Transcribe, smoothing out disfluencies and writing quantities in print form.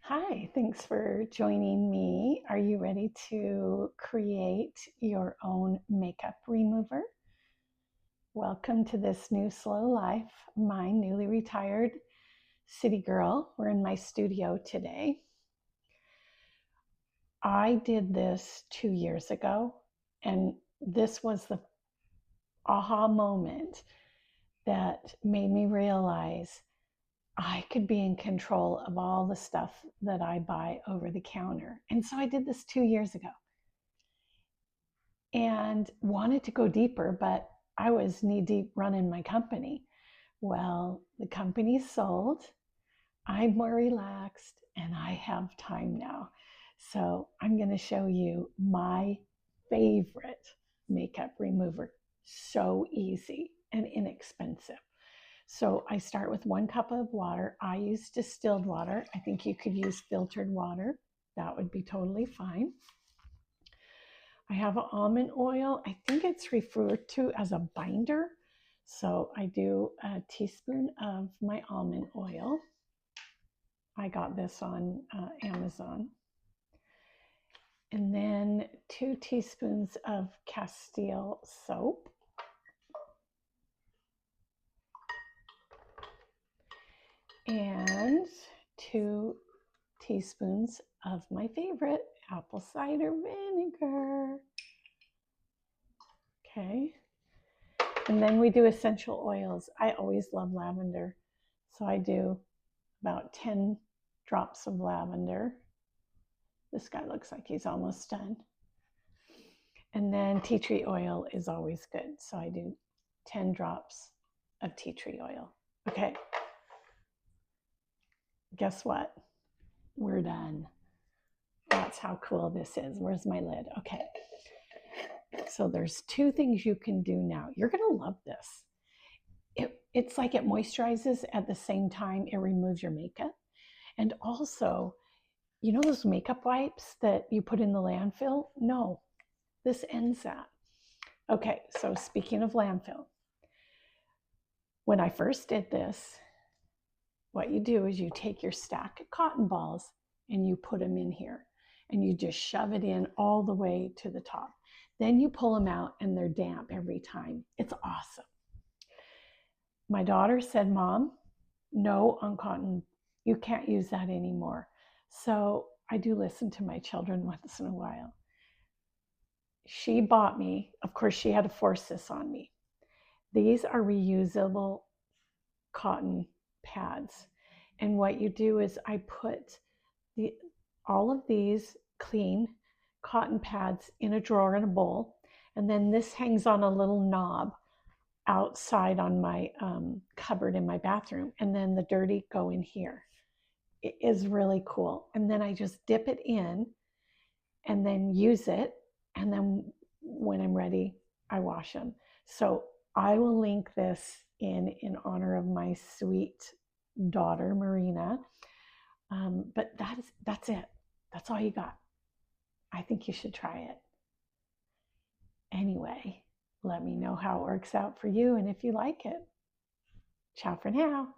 Hi, thanks for joining me. Are you ready to create your own makeup remover? Welcome to this new slow life. My newly retired city girl. We're in my studio today. I did this 2 years ago, and this was the aha moment that made me realize I could be in control of all the stuff that I buy over the counter. And so I did this 2 years ago and wanted to go deeper, but I was knee deep running my company. Well, the company sold. I'm more relaxed and I have time now. So I'm going to show you my favorite makeup remover. So easy and inexpensive. So I start with 1 cup of water. I use distilled water. I think you could use filtered water. That would be totally fine. I have almond oil. I think it's referred to as a binder. So I do a teaspoon of my almond oil. I got this on Amazon. And then 2 teaspoons of Castile soap. And 2 teaspoons of my favorite apple cider vinegar. Okay. And then we do essential oils. I always love lavender. So I do about 10 drops of lavender. This guy looks like he's almost done. And then tea tree oil is always good. So I do 10 drops of tea tree oil. Okay. Guess what? We're done. That's how cool this is. Where's my lid? Okay. So there's 2 things you can do now. You're going to love this. It's like it moisturizes at the same time it removes your makeup. And also, you know those makeup wipes that you put in the landfill? No, this ends that. Okay, so speaking of landfill, when I first did this, what you do is you take your stack of cotton balls and you put them in here and you just shove it in all the way to the top. Then you pull them out and they're damp every time. It's awesome. My daughter said, Mom, no on cotton. You can't use that anymore. So I do listen to my children once in a while. She bought me, of course, she had to force this on me. These are reusable cotton pads. And what you do is I put all of these clean cotton pads in a drawer in a bowl. And then this hangs on a little knob outside on my cupboard in my bathroom. And then the dirty go in here. It is really cool. And then I just dip it in and then use it. And then when I'm ready, I wash them. So I will link this in honor of my sweet daughter, Marina. But that's it. That's all you got. I think you should try it. Anyway, let me know how it works out for you and if you like it. Ciao for now.